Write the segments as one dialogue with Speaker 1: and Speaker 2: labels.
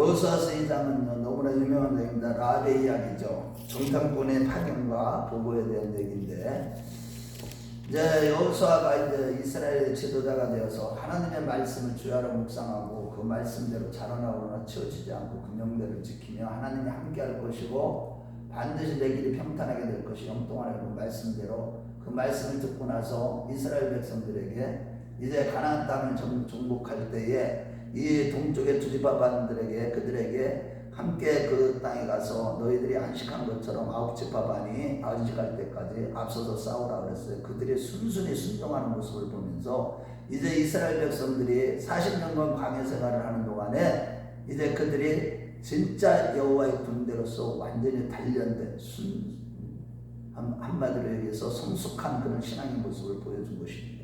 Speaker 1: 여호수아서 2장은 너무나 유명한 얘기입니다. 라합의 이야기죠. 정탐꾼의 파견과 보고에 대한 얘기인데, 이제 여호수아가 이제 이스라엘의 지도자가 되어서 하나님의 말씀을 주야로 묵상하고 그 말씀대로 자라나오거나 치우치지 않고 그 명대를 지키며 하나님이 함께할 것이고 반드시 내 길이 평탄하게 될 것이 영통하는 그 말씀대로 그 말씀을 듣고 나서 이스라엘 백성들에게 이제 가나안 땅을 정복할 때에 이 동쪽의 두 지파반들에게 그들에게 함께 그 땅에 가서 너희들이 안식한 것처럼 9지파반이 안식할 때까지 앞서서 싸우라 그랬어요. 그들이 순순히 순종하는 모습을 보면서 이제 이스라엘 백성들이 40년간 광야 생활을 하는 동안에 이제 그들이 진짜 여호와의 군대로서 완전히 단련된 한마디로 얘기해서 성숙한 그런 신앙의 모습을 보여준 것입니다.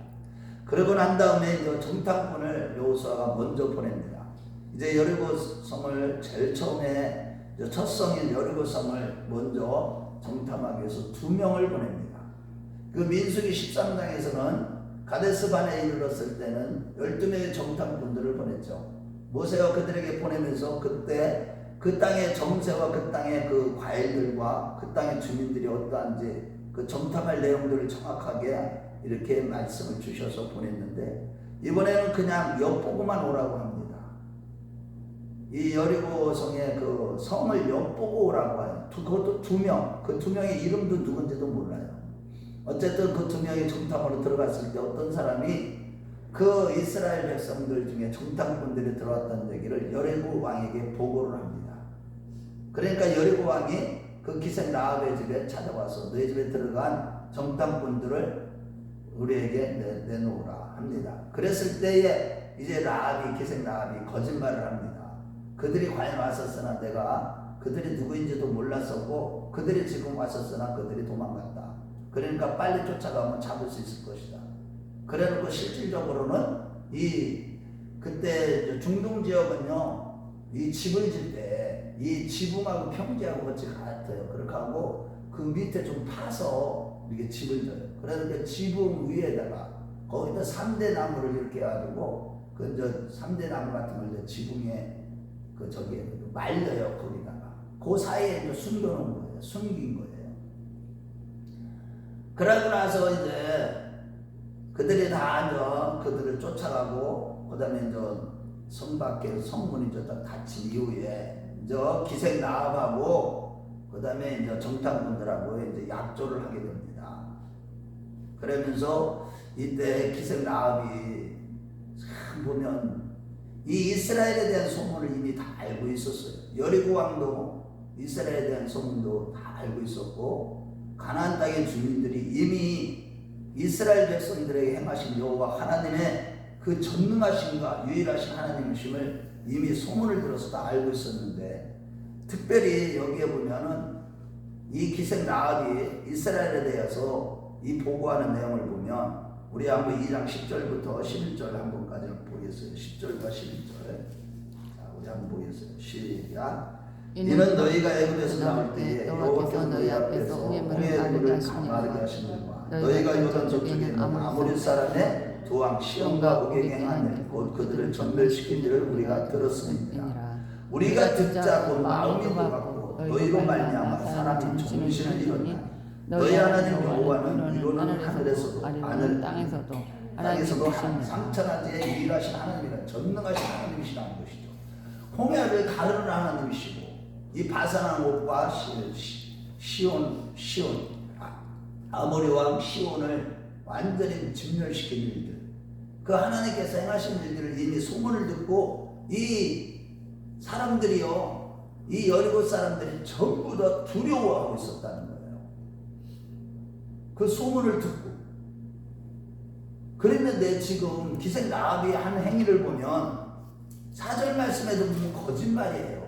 Speaker 1: 그러고 난 다음에 이제 정탐꾼을 여호수아가 먼저 보냅니다. 이제 여리고 성을 제일 처음에 첫 성인 여리고 성을 먼저 정탐하기 위해서 2명을 보냅니다. 그 민수기 13장에서는 가데스반에 이르렀을 때는 12명의 정탐꾼들을 보냈죠. 모세가 그들에게 보내면서 그때 그 땅의 정세와 그 땅의 그 과일들과 그 땅의 주민들이 어떠한지 그 정탐할 내용들을 정확하게 이렇게 말씀을 주셔서 보냈는데, 이번에는 그냥 엿보고만 오라고 합니다. 이 여리고 성의 그 성을 엿보고 오라고 해요. 그것도 2명. 그 2명의 이름도 누군지도 몰라요. 어쨌든 그 2명이 정탐으로 들어갔을 때 어떤 사람이 그 이스라엘 백성들 중에 정탐꾼들이 들어왔다는 얘기를 여리고 왕에게 보고를 합니다. 그러니까 여리고 왕이 그 기생 라합의 집에 찾아와서 너희 집에 들어간 정탐꾼들을 우리에게 내놓으라 합니다. 그랬을 때에 이제 라합이, 기생 라합이 거짓말을 합니다. 그들이 과연 왔었으나 내가 그들이 누구인지도 몰랐었고 그들이 지금 왔었으나 그들이 도망갔다. 그러니까 빨리 쫓아가면 잡을 수 있을 것이다. 그래놓고 실질적으로는 그때 중동 지역은요, 이 집을 질 때 이 지붕하고 평지하고 같이 같아요. 그렇게 하고 그 밑에 좀 파서 이렇게 집을 져요. 그러니까 지붕 위에다가 거기다 3대 나무를 이렇게 해가지고 그 이제 3대 나무 같은 걸 이제 지붕에 그 저기 말려요. 거기다가 그 사이에 이제 숨겨놓은 거예요. 숨긴 거예요. 그러고 나서 이제 그들이 다 이제 그들을 쫓아가고 그다음에 이제 성 밖에 성문이 이제 닫힌 이후에 이제 기생 라합하고 그다음에 이제 정탐꾼들하고 이제 약조를 하게 됩니다. 그러면서 이때 기생 라합이 참 보면 이 이스라엘에 대한 소문을 이미 다 알고 있었어요. 여리고 왕도 이스라엘에 대한 소문도 다 알고 있었고 가나안 땅의 주민들이 이미 이스라엘 백성들에게 행하신 여호와 하나님의 그 전능하심과 유일하신 하나님이심을 이미 소문을 들어서 다 알고 있었는데, 특별히 여기에 보면은 이 기생 라합이 이스라엘에 대해서 이 보고하는 내용을 보면 우리 한번 2장 10절부터 11절 한번까지 보겠어요. 10절과 11절. 자, 우리 한번 보겠어요. 시작. 이는 너희가 애굽에서 나올 때에 여호와께서 너희 앞에서 홍해의 물을 가마르게 하시느니라. 너희가 요단 저쪽에 있는 아모리 사람의 두 왕 시온과 오게게 행하니 곧 그들을 전멸시킨 일을 우리가 들었습니다. 우리가 듣자 곧 마음이 돌아가고 너희로 말미암아 사람이 정신을 잃었다. 너희 하나님 여호와는 이로는 하늘에서도 땅에서도 상천하지에 유일하신 하나님이라 전능하신 하나님이시라는 것이죠. 홍해를 가르는 하나님이시고 이 바산한 옷과 시온 아모리 왕 시온을 완전히 진멸시킨 일들, 그 하나님께서 행하신 일들을 이미 소문을 듣고 이 사람들이요, 이 여리고 사람들이 전부 다 두려워하고 있었다는 거예요. 그 소문을 듣고. 그랬는데 지금 기생 라합이 한 행위를 보면 4절 말씀에도 보면 거짓말이에요.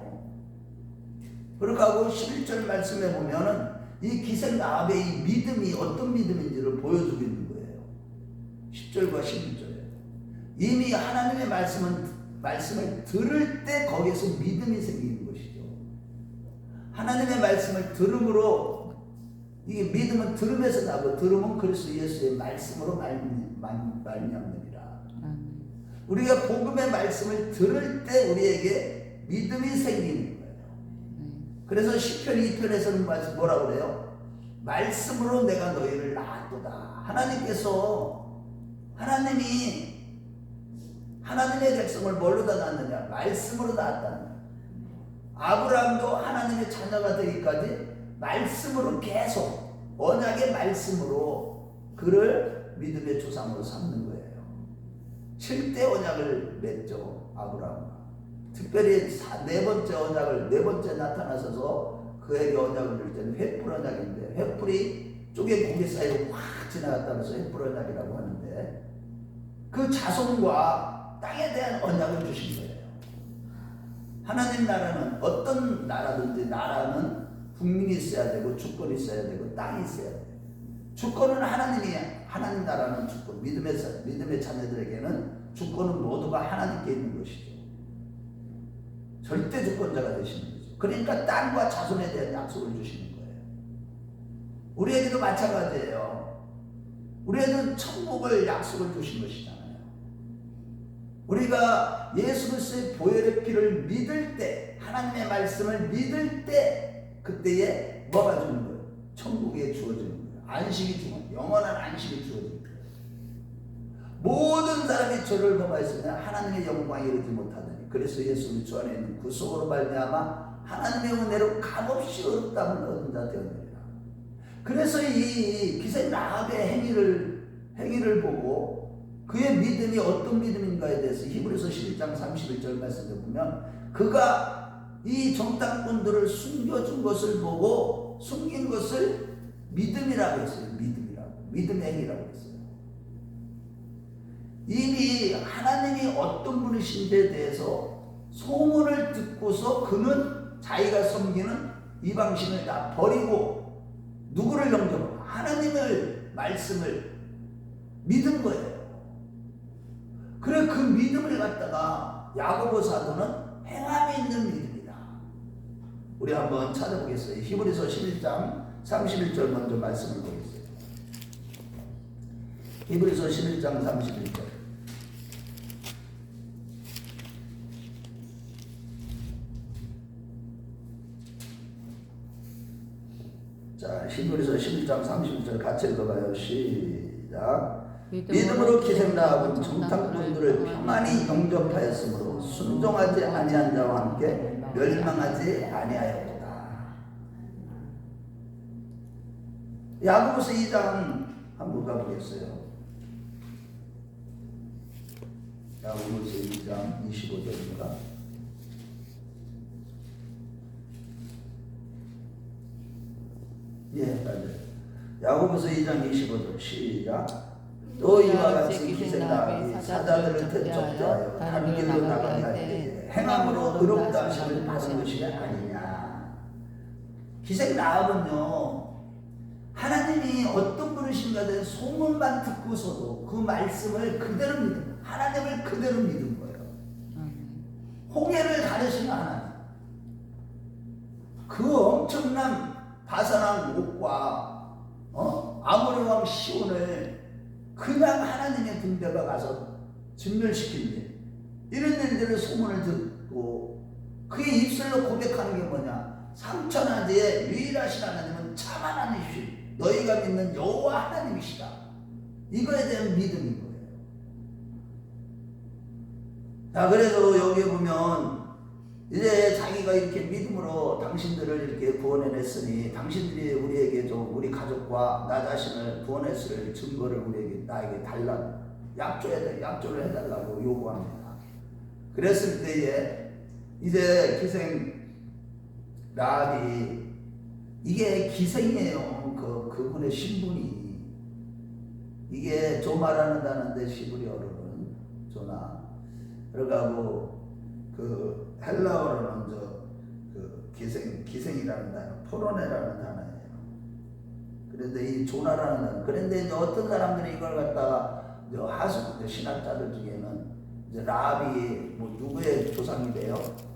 Speaker 1: 그렇게 하고 11절 말씀에 보면은 이 기생 라합의 이 믿음이 어떤 믿음인지를 보여주고 있는 거예요. 10절과 11절에 이미 하나님의 말씀을 들을 때 거기에서 믿음이 생기는 것이죠. 하나님의 말씀을 들음으로, 이게 믿음은 들음에서 나고 들음은 그리스도 예수의 말씀으로 말미암느니라. 우리가 복음의 말씀을 들을 때 우리에게 믿음이 생기는 거예요. 그래서 시편 2편에서는 뭐라고 그래요? 말씀으로 내가 너희를 낳았도다. 하나님이 하나님의 백성을 뭘로 다 낳았느냐? 말씀으로 낳았다는 거예요. 아브라함도 하나님의 자녀가 되기까지 말씀으로 계속 언약의 말씀으로 그를 믿음의 조상으로 삼는 거예요. 7대 언약을 맺죠. 아브라함과 특별히 네 번째 나타나셔서 그에게 언약을 줄 때는 횃불 언약인데, 횃불이 쪽에 고개 사이로 확 지나갔다고 해서 횃불 언약이라고 하는데, 그 자손과 땅에 대한 언약을 주신 거예요. 하나님 나라는 어떤 나라든지 나라는 국민이 있어야 되고 주권이 있어야 되고 땅이 있어야 돼요. 주권은 하나님 나라는 주권, 믿음의 자녀들에게는 주권은 모두가 하나님께 있는 것이죠. 절대 주권자가 되시는 거죠. 그러니까 땅과 자손에 대한 약속을 주시는 거예요. 우리에게도 마찬가지예요. 우리에게는 천국을 약속을 주신 것이잖아요. 우리가 예수 그리스도의 보혈의 피를 믿을 때, 하나님의 말씀을 믿을 때, 그때에 뭐가 주는 거예요? 천국에 주어지는 거예요. 안식이 주어지는 거예요. 영원한 안식이 주어지는 거예요. 모든 사람이 저를 범하였으면 하나님의 영광에 이르지 못하더니, 그래서 예수 그리스도 안에 있는 구속으로 말미암아 하나님의 은혜로 값없이 의롭다함을 얻은 자 되었느니라. 그래서 이 기생 라합의 행위를 보고 그의 믿음이 어떤 믿음인가에 대해서 히브리서 11장 31절 말씀을 보면, 그가 이 정탐꾼들을 숨겨준 것을 보고 숨긴 것을 믿음이라고 했어요. 믿음의 행위라고 했어요. 이미 하나님이 어떤 분이신지에 대해서 소문을 듣고서 그는 자기가 섬기는 이방신을 다 버리고 누구를 영접하고 하나님의 말씀을 믿은 거예요. 그래, 그 믿음을 갖다가 야고보 사도는 행함이 있는 믿음이다. 우리 한번 찾아보겠어요. 히브리서 11장 31절 먼저 말씀을 보겠어요. 히브리서 11장 31절. 자, 히브리서 11장 31절 같이 읽어봐요. 시작. 믿음으로 기생 라합은 정탐꾼들을 평안히 영접하였으므로 순종하지 아니한 자와 함께 멸망하지 아니하였도다. 야고보서 2장 한번 가보겠어요. 야고보서 2장 25절입니다. 맞아요. 야고보서 2장 25절 시작. 또 이와 같이 기생 라합이 사자들을 대적하여 다른 길로 나가게 할 때에 행함으로 의롭다 하심을 받은 것이 아니냐. 기생 라합은요, 하나님이 어떤 분이신가에 대한 소문만 듣고서도 그 말씀을 그대로 믿은, 하나님을 그대로 믿은 거예요. 홍해를 가르치는 하나님, 그 엄청난 바산한 옥과 아모리 왕 시온을 그냥 하나님의 군대가 가서 진멸시킨 일, 이런 일들을 소문을 듣고 그의 입술로 고백하는 게 뭐냐? 삼천하지에 유일하신 하나님은 참 하나님이시, 너희가 믿는 여호와 하나님이시다. 이거에 대한 믿음인 거예요. 자, 그래서 여기에 보면 이제 자기가 이렇게 믿음으로 당신들을 이렇게 구원해냈으니 당신들이 우리에게 좀, 우리 가족과 나 자신을 구원했을 증거를 나에게 달라, 약조를 해달라고 요구합니다. 그랬을 때에 이제 기생 라합이, 이게 기생이에요. 그분의 신분이, 이게 조마라는 단어인데 시브리어로는 조나, 그러고 그 헬라어로는 기생이라는 단어, 포로네라는 단어예요. 그런데 이 조나라는 단어. 그런데 이제 어떤 사람들이 이걸 갖다가 신학자들 중에는 이제 라합이 뭐 누구의 조상이 돼요?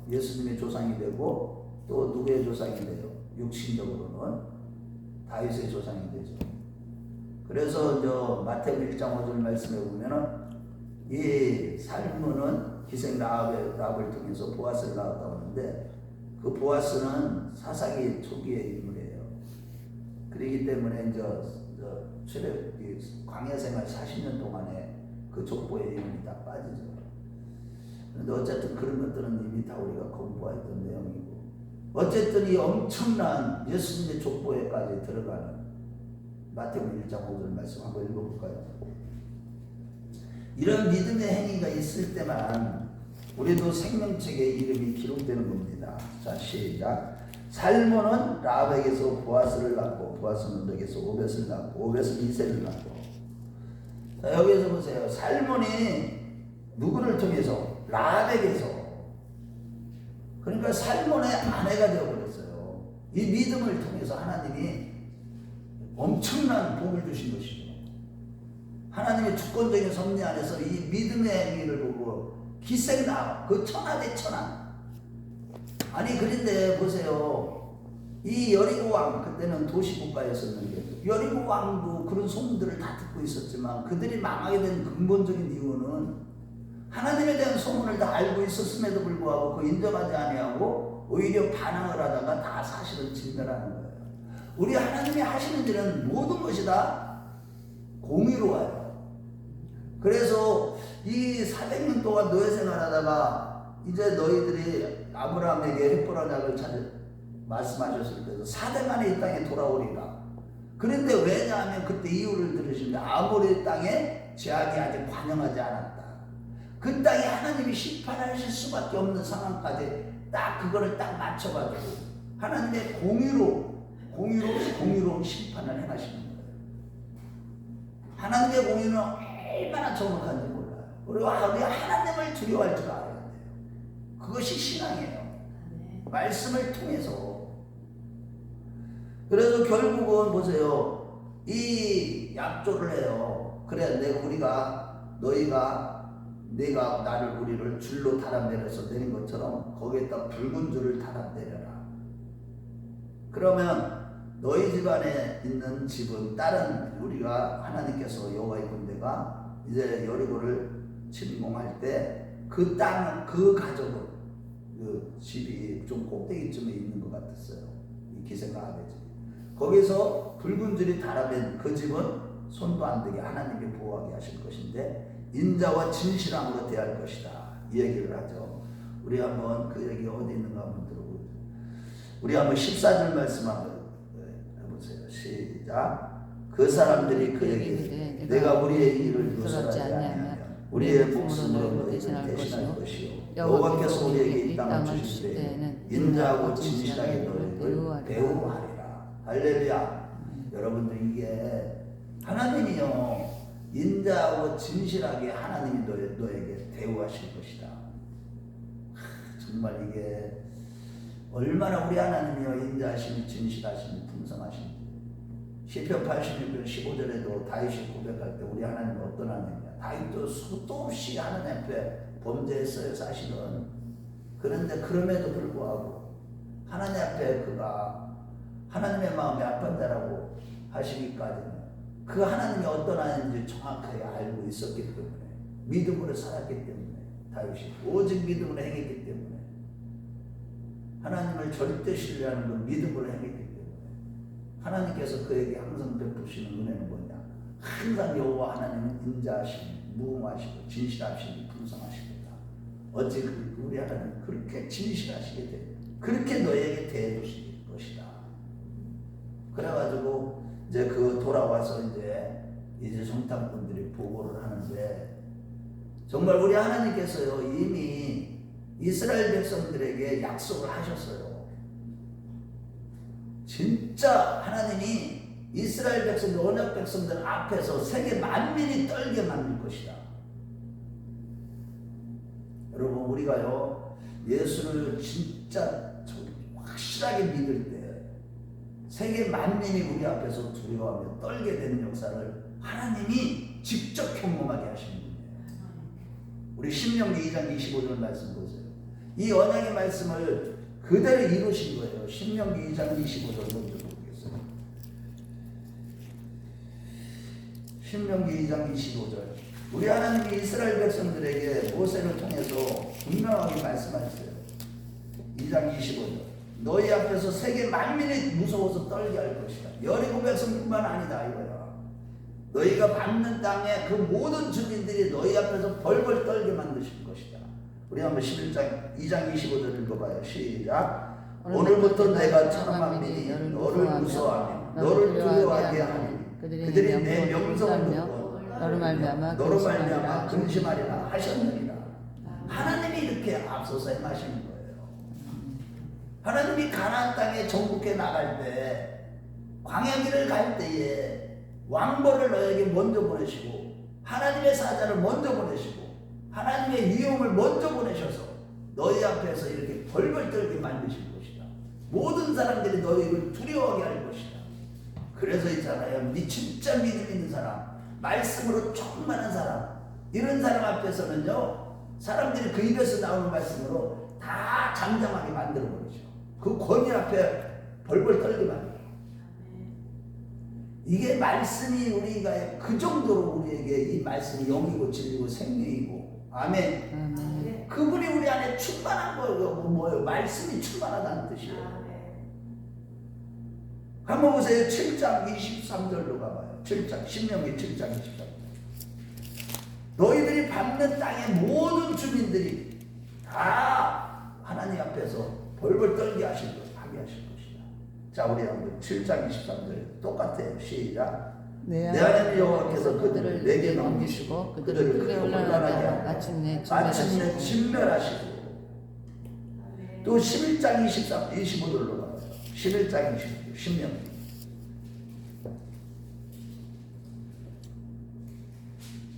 Speaker 1: 예수님의 조상이 되고, 또 누구의 조상이 돼요? 육신적으로는 다윗의 조상이 되죠. 그래서 마태복음 1장 5절 말씀에 보면은 이 살문은 기생 라합을 통해서 보아스를 낳았다고 하는데 그 보아스는 사사기 초기의 인물이에요. 그렇기 때문에 이제 광야 생활 40년 동안에 그 족보의 이름이 다 빠지죠. 그런데 어쨌든 그런 것들은 이미 다 우리가 공부했던 내용이고, 어쨌든 이 엄청난 예수님의 족보에까지 들어가는 마태복음 1장 5절 말씀 한번 읽어볼까요? 이런 믿음의 행위가 있을 때만 우리도 생명책에 이름이 기록되는 겁니다. 자, 시작. 살몬은 라합에게서 보아스를 낳고, 보아스는 르에게서 오벳을 낳고, 오벳은 이새를 낳고. 자, 여기에서 보세요. 살몬이 누구를 통해서? 라합에게서. 그러니까 살몬의 아내가 되어버렸어요. 이 믿음을 통해서 하나님이 엄청난 복을 주신 것이죠. 하나님의 주권적인 섭리 안에서 이 믿음의 행위를 보고 기생 라합, 그 천하 대 천하. 아니 그런데 보세요. 이 여리고 왕, 그때는 도시국가였었는데 여리고 왕도 그런 소문들을 다 듣고 있었지만 그들이 망하게 된 근본적인 이유는 하나님에 대한 소문을 다 알고 있었음에도 불구하고 그 인정하지 아니하고 오히려 반항을 하다가 다 사실을 진멸하는 거예요. 우리 하나님이 하시는 일은 모든 것이 다 공의로워요. 그래서 이 400년 동안 노예 생활하다가 이제 너희들이 아브라함에게 헷보란 약을 말씀하셨을 때도 4대 만에 이 땅에 돌아오리라. 그런데 왜냐하면 그때 이유를 들으시는데 아모리 땅에 죄악이 아직 관영하지 않았다. 그 땅에 하나님이 심판하실 수밖에 없는 상황까지 딱 그거를 딱 맞춰가지고 하나님의 공의로운 심판을 행하시는 거예요. 하나님의 공의는 얼마나 정확한지 몰라요. 우리가 하나님을 두려워할 줄 알아야 돼요. 그것이 신앙이에요. 말씀을 통해서. 그래서 결국은 보세요. 이 약조를 해요. 그래, 내가 우리를 줄로 달아내려서 내린 것처럼 거기에다 붉은 줄을 달아내려라. 그러면 너희 집안에 있는 집은 다른 우리가 하나님께서 여호와의 군대가 이제 여리고를 침공할 때 그 땅, 그 가족은 그 집이 좀 꼭대기쯤에 있는 것 같았어요. 이 기생 라합의 집. 거기서 붉은 줄이 달아낸 그 집은 손도 안 대게 하나님이 보호하게 하실 것인데 인자와 진실함으로 대할 것이다. 이 얘기를 하죠. 우리 한번 그 얘기 어디 있는가 한번 들어보죠. 우리 한번 14절 말씀 한번 해보세요. 시작. 그 사람들이 그에게 내가 우리의 일을 요술하지 않으면 우리의 목숨으로 너희를 대신할 것이요 여호와께서 우리에게 이 땅을 주실 때에는 인자하고 진실하게 너희를 대우하리라. 할렐루야. 여러분들 이게 하나님이요 인자하고 진실하게 하나님이 너에게 대우하실 것이다. 정말 이게 얼마나 우리 하나님이요 인자하심이 진실하심이 풍성하신지. 시편 86편 15절에도 다윗이 고백할 때 우리 하나님은 어떤 하나님이냐. 다윗도 수도 없이 하나님 앞에 범죄했어요 사실은. 그런데 그럼에도 불구하고 하나님 앞에 그가 하나님의 마음이 아픈 자라고 하시기까지는 그 하나님이 어떤 하나님인지 정확하게 알고 있었기 때문에 믿음으로 살았기 때문에 다윗이 오직 믿음으로 행했기 때문에 하나님을 절대 신뢰하는 건 믿음으로 행했기 때문에 하나님께서 그에게 항상 베푸시는 은혜는 뭐냐. 항상 여호와 하나님은 인자하시고 무궁하시고 진실하시고 풍성하시다. 어찌 우리 하나님은 그렇게 진실하시게 돼. 그렇게 너에게 대해주실 것이다. 그래가지고 이제 그 돌아와서 이제 정탐꾼들이 보고를 하는데 정말 우리 하나님께서요 이미 이스라엘 백성들에게 약속을 하셨어요. 진짜 하나님이 이스라엘 백성들, 언약 백성들 앞에서 세계 만민이 떨게 만들 것이다. 여러분 우리가요 예수를 진짜 확실하게 믿을 때 세계 만민이 우리 앞에서 두려워하며 떨게 되는 역사를 하나님이 직접 경험하게 하시는 분이에요. 우리 신명기 2장 25절 말씀 보세요. 이 언약의 말씀을 그대로 이루신 거예요. 신명기 2장 25절 먼저 보겠습니다. 신명기 2장 25절 우리 하나님이 이스라엘 백성들에게 모세를 통해서 분명하게 말씀하셨어요. 2장 25절. 너희 앞에서 세계 만민이 무서워서 떨게 할 것이다. 여리고 백성뿐만 아니다 이거야. 너희가 밟는 땅에 그 모든 주민들이 너희 앞에서 벌벌 떨게 만드실 것이다. 우리 한번 11장 2장 25절 읽어봐요. 시작. 오늘부터 내가 천만민이 너를 무서워하며 너를 두려워하게 하니 그들이 내 명성을 듣고 너로 말미암아 근심하리라 하셨느니라. 하나님이 이렇게 앞서서 행하시는 거예요. 하나님이 가나안 땅에 정복해 나갈 때 광야길을 갈 때에 왕벌을 너에게 먼저 보내시고 하나님의 사자를 먼저 보내시고 하나님의 위엄을 먼저 보내셔서 너희 앞에서 이렇게 벌벌 떨게 만드실 것이다. 모든 사람들이 너희를 두려워하게 할 것이다. 그래서 있잖아요. 진짜 믿음 있는 사람, 말씀으로 충만한 사람, 이런 사람 앞에서는요, 사람들이 그 입에서 나오는 말씀으로 다 잠잠하게 만들어버리죠. 그 권위 앞에 벌벌 떨게 만들어요. 이게 말씀이 우리가 그 정도로 우리에게 이 말씀이 영이고 진리고 생명이고, 아멘. 그분이 우리 안에 충만한 거예요. 뭐예요? 말씀이 충만하다는 뜻이에요. 한번 보세요. 7장 23절로 가봐요. 7장, 신명기 7장 23절. 너희들이 밟는 땅의 모든 주민들이 다 하나님 앞에서 벌벌 떨게 하게 하실 것이다. 자, 우리 한번 7장 23절 똑같아요. 시작. 내 하나님 여호와께서 그들을 내게 넘기시고 그들을 크게 혼란하게 하고 마침내 진멸하시고. 또 11장 25절로 가봐요. 11장 25절 신명기.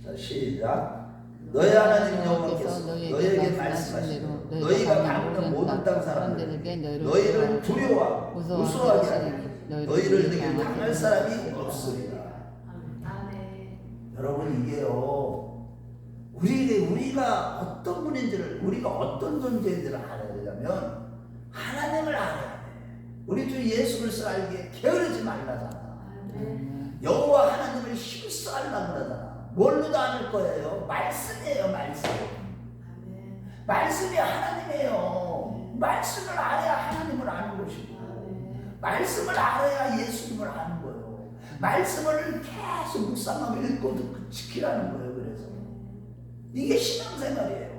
Speaker 1: 자, 시작. 너희 하나님 여호와께서 너희에게 말씀하시고 너희가 밟는 모든 땅 사람들에게 너희를 두려워하고 무서워하게 하니 너희를 내게 당할 사람이 없으리라. 여러분, 이게요, 우리가 어떤 분인지를, 우리가 어떤 존재인지를 알아야 되려면 하나님을 알아야 돼. 우리 주 예수 그리스도를 알기에 게으르지 말라잖아. 여호와 하나님을 힘써 알라고 그러잖아. 뭘로도 아는 거예요? 말씀이에요. 말씀이 하나님이에요. 말씀을 알아야 하나님을 아는 것이고, 말씀을 알아야 예수님을 아는 거예요. 말씀을 계속 묵상하며 읽고 지키라는 거예요. 그래서 이게 신앙생활이에요.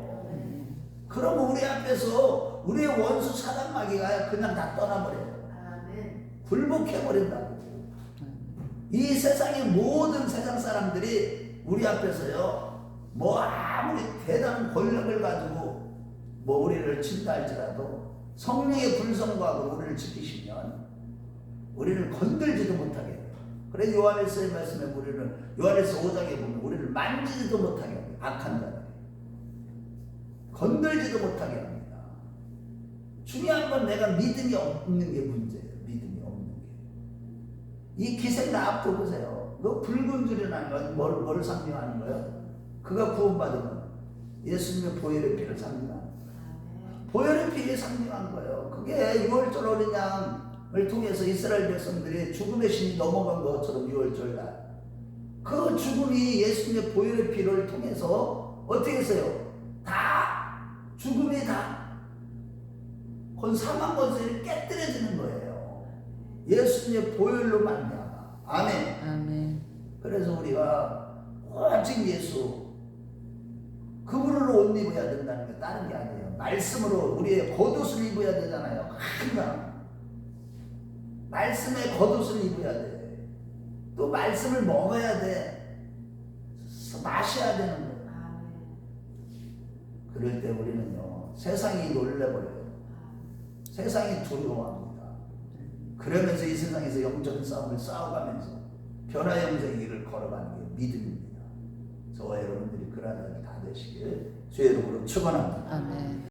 Speaker 1: 그러면 우리 앞에서 우리의 원수 사단 마귀가 그냥 다 떠나버려요. 굴복해버린다고. 이 세상의 모든 세상 사람들이 우리 앞에서요, 뭐 아무리 대단한 권력을 가지고 뭐 우리를 친다 할지라도 성령의 불성과하고 우리를 지키시면 우리를 건들지도 못하게 해요. 그래 요한일서의 말씀에 우리는 요한일서 5장에 보면 우리를 만지지도 못하게 합니다. 악한 자들 건들지도 못하게 합니다. 중요한 건 내가 믿음이 없는 게 문제예요. 믿음이 없는 게. 이 기생 라합도 보세요. 너 붉은 줄이라는 건 뭐를 상징하는 거예요? 그가 구원받으면 예수님의 보혈의 피를 상징하는 거예요. 보혈의 피를 상징하는 거예요. 그게 6월절 어린 양을 통해서 이스라엘 백성들이 죽음의 신이 넘어간 것처럼 6월절 날 그 죽음이 예수님의 보혈의 피를 통해서 어떻게 했어요? 다 죽음이 다 사망 권세를 깨뜨려지는 거예요. 예수님의 보혈로 말미암아. 아멘. 그래서 우리가 오직 예수 그분을 옷 입어야 된다는 게 다른 게 아니에요. 말씀으로 우리의 겉옷을 입어야 되잖아요. 항상 말씀의 겉옷을 입어야 돼. 또 말씀을 먹어야 돼. 마셔야 되는 거예요. 그럴 때 우리는요, 세상이 놀래버려요. 세상이 두려워합니다. 그러면서 이 세상에서 영적인 싸움을 싸워가면서 변화 영적인 길을 걸어가는 게 믿음입니다. 저와 여러분들이 그러한 날 다 되시길 주의 이름으로 축원합니다. 아멘.